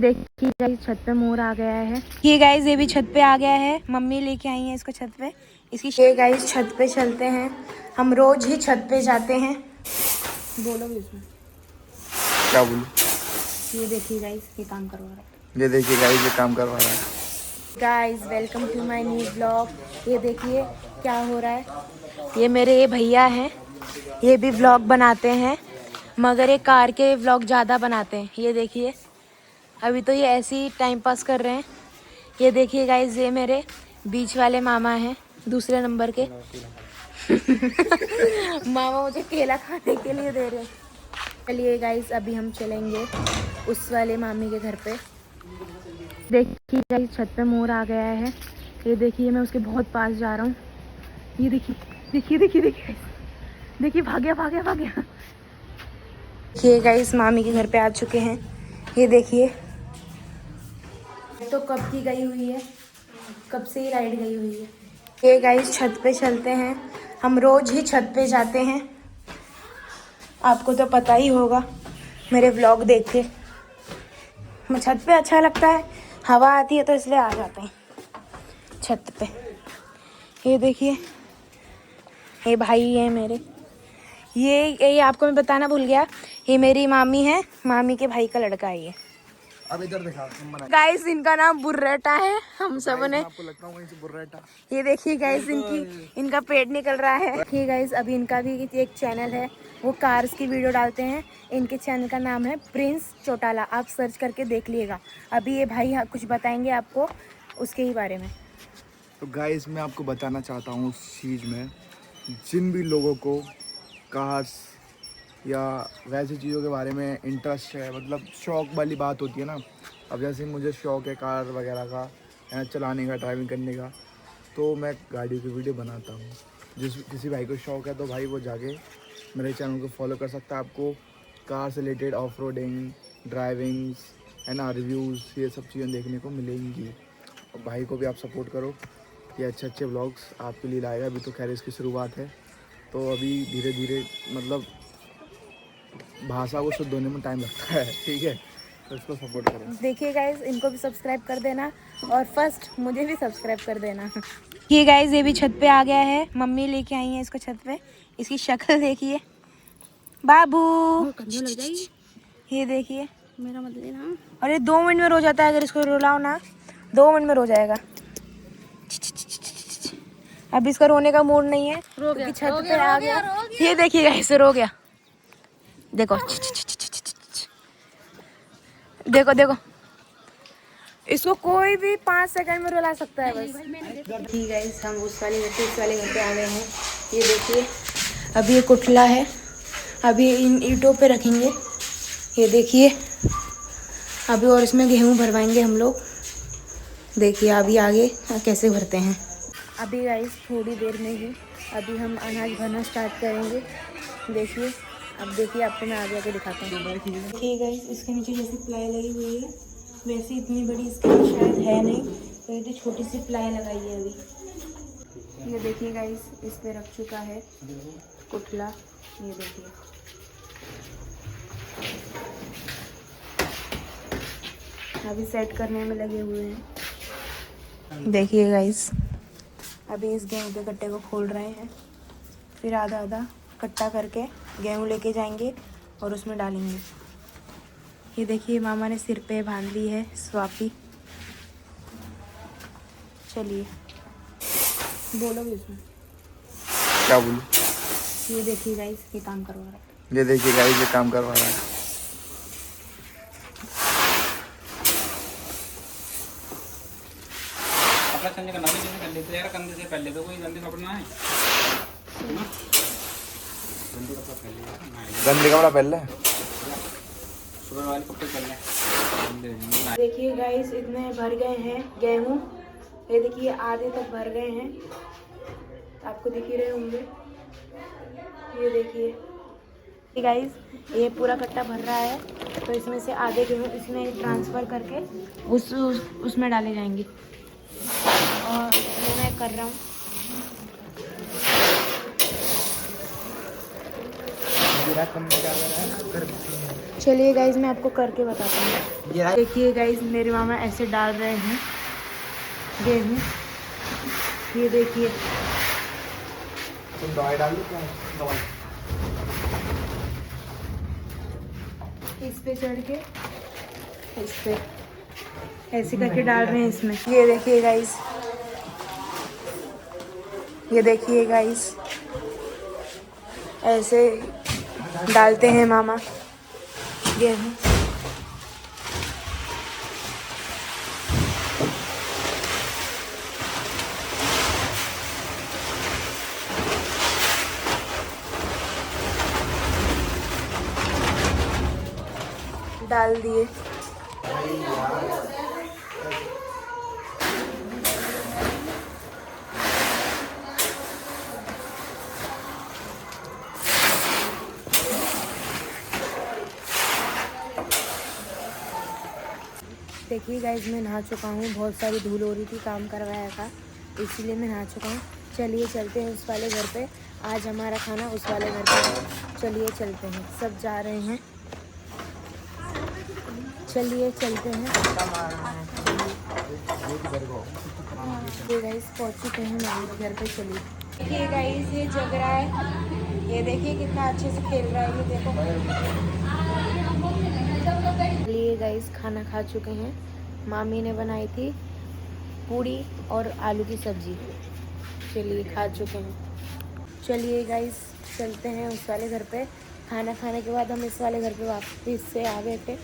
देखिए गाइस छत पे मोर आ गया है। ये गाइस ये भी छत पे आ गया है, मम्मी लेके आई है इसको छत पे। इसकी ये गाइस छत पे चलते हैं, हम रोज ही छत पे जाते हैं। बोलो भी उसमें क्या बोलूं? ये देखिए गाइस ये काम करवा रहा है। ये देखिए गाइस ये काम करवा रहा है। Guys welcome to my new blog. ये देखिए क्या हो रहा है। ये मेरे ये भैया हैं, ये भी व्लॉग बनाते हैं मगर ये कार के व्लॉग ज़्यादा बनाते हैं। ये देखिए अभी तो ये ऐसे ही टाइम पास कर रहे हैं। ये देखिए गाइस ये मेरे बीच वाले मामा हैं, दूसरे नंबर के मामा मुझे केला खाने के लिए दे रहे हैं। चलिए गाइस अभी हम चलेंगे उस वाले मामी के घर पे। देखिए गाइस छत पे मोर आ गया है। ये देखिए मैं उसके बहुत पास जा रहा हूँ। ये देखिए देखिए देखिए देखिए देखिए भाग गया भाग गया भाग गया। देखिए गाइस मामी के घर पे आ चुके हैं। ये देखिए तो कब की गई हुई है, कब से ही राइड गई हुई है। ये गाइस छत पे चलते हैं, हम रोज ही छत पे जाते हैं। आपको तो पता ही होगा मेरे व्लॉग देख के। मैं छत पे अच्छा लगता है, हवा आती है तो इसलिए आ जाते हैं छत पे। ये देखिए ये भाई है मेरे, ये आपको मैं बताना भूल गया, ये मेरी मामी है, मामी के भाई का लड़का है ये। अब इधर दिखा गाइस इनका नाम बुर्रेटा है, हम सब ने आपको लगता है वहीं से बुर्रेटा। ये देखिए गाइस इनका पेट निकल रहा है। देखिए गाइस अभी इनका भी एक चैनल है, वो कार्स की वीडियो डालते हैं। इनके चैनल का नाम है प्रिंस चौटाला, आप सर्च करके देख लीजिएगा। अभी ये भाई कुछ बताएंगे आपको उसके ही बारे में। तो गाइस मैं आपको बताना चाहता हूँ उस चीज़ में, जिन भी लोगों को कार्स या वैसी चीज़ों के बारे में इंटरेस्ट है, मतलब शौक वाली बात होती है ना। अब जैसे मुझे शौक है कार वगैरह का, चलाने का, ड्राइविंग करने का, तो मैं गाड़ियों की वीडियो बनाता हूँ। किसी भाई को शौक है तो भाई वो जाके मेरे चैनल को फॉलो कर सकता है। आपको कार से रिलेटेड ऑफ रोडिंग, ड्राइविंग है ना, रिव्यूज़, ये सब चीज़ें देखने को मिलेंगी। और भाई को भी आप सपोर्ट करो, ये अच्छे अच्छे व्लॉग्स आपके लिए लाएगा। अभी तो खैर इसकी शुरुआत है, तो अभी धीरे धीरे मतलब भाषा को शुद्ध होने में टाइम लगता है, ठीक है, तो इसको सपोर्ट करें। देखिए गाइस इनको भी सब्सक्राइब कर देना और फर्स्ट मुझे भी सब्सक्राइब कर देना। ये गाइस ये भी छत पे आ गया है, मम्मी लेके आई है इसको छत पे। इसकी शक्ल देखिए बाबू, ये देखिए मेरा मत लेना। अरे 2 मिनट में रो जाता है, अगर इसको रुलाओ ना 2 मिनट में रो जाएगा। अब इसका रोने का मूड नहीं है क्योंकि छत पे आ गया। ये देखिए गाइस रो गया, देखो देखो देखो, इसको कोई भी 5 सेकंड में रुला सकता है बस। ठीक है हम उस वाले घर पे आ गए हैं। ये देखिए अभी ये कुटला है, अभी इन ईंटों पे रखेंगे। ये देखिए अभी और इसमें गेहूं भरवाएंगे हम लोग। देखिए अभी आगे कैसे भरते हैं। अभी गाइस थोड़ी देर में ही अभी हम अनाज भरना स्टार्ट करेंगे। देखिए अब देखिए आपको मैं आगे आके दिखाता हूँ। ठीक है इसके नीचे जैसी प्लाई लगी हुई है वैसे इतनी बड़ी इसके शायद है नहीं, तो ये छोटी सी प्लाई लगाई है अभी। ये देखिए गाइस इस पे रख चुका है कुटला। ये देखिए अभी सेट करने में लगे हुए हैं। देखिए गाइस अभी इस गेहूं के कट्टे को खोल रहे हैं, फिर आधा आधा कट्टा करके गेहूं लेके जाएंगे और उसमें डालेंगे। ये देखिए मामा ने सिर पे बांध ली है स्वापी। चलिए बोलो भी उसमें क्या बोलूं? ये देखिए गाइस ये काम करवा रहा है। ये देखिए गाइस ये काम करवा रहा है। कपड़ा चेंज करना भी कर लेते यार, कंधे से पहले तो कोई जल्दी कपड़ा है ना, गंदे कपड़ा पहन ले, सुबह वाले कपड़े पहले। देखिए गाइस इतने भर गए हैं गेहूं, ये देखिए आधे तक भर गए हैं, आपको दिख ही रहे होंगे। ये देखिए गाइस ये पूरा कट्टा भर रहा है, तो इसमें से आधे गेहूं इसमें ट्रांसफ़र करके उसमें डाले जाएंगे। और ये मैं कर रहा हूँ। चलिए गाइज मैं आपको करके बताता हूँ। देखिए गाइज मेरे मामा ऐसे डाल रहे हैं गेहूँ, ये देखिए। तुम दवाई डाल दो क्या? दवाई इस पे चढ़ के इस पे ऐसे करके डाल रहे हैं इसमें। ये देखिए गाइस, ये देखिए गाइस, ऐसे डालते हैं मामा गेहूँ। डाल दिए। देखिए गाइज मैं नहा चुका हूँ, बहुत सारी धूल हो रही थी, काम करवाया था इसीलिए मैं नहा चुका हूँ। चलिए चलते हैं उस वाले घर पे, आज हमारा खाना उस वाले घर पे है। चलिए चलते हैं, सब जा रहे हैं, चलिए चलते हैं। ये गाइस पहुँच चुके हैं मामी के घर पे। चलिए देखिए गाइस ये जग रहा है, ये देखिए कितना अच्छे से खेल रहा है, ये देखो। चलिए गाइस खाना खा चुके हैं, मामी ने बनाई थी पूड़ी और आलू की सब्जी। चलिए खा चुके हैं। चलिए गाइस चलते हैं उस वाले घर पे। खाना खाने के बाद हम इस वाले घर पे वापस से आ गए थे,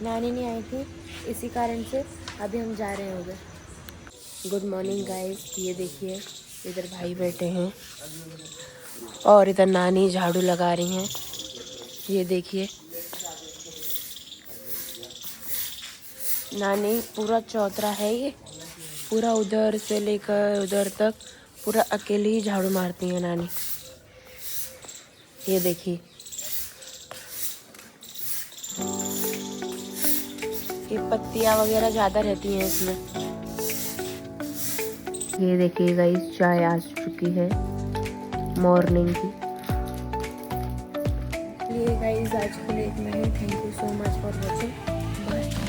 नानी नहीं आई थी इसी कारण से अभी हम जा रहे हैं उधर। गुड मॉर्निंग गाइस, ये देखिए इधर भाई बैठे हैं और इधर नानी झाड़ू लगा रही हैं, ये देखिए। नानी पूरा चौतरा है ये, पूरा उधर से लेकर उधर तक पूरा अकेले ही झाड़ू मारती है नानी, ये देखिए। ये पत्तियाँ वगैरह ज़्यादा रहती हैं इसमें। ये देखिए गाइस चाय आ चुकी है मॉर्निंग की। ये गाइस आज के लिए इतना ही। Thank you so much for watching, bye.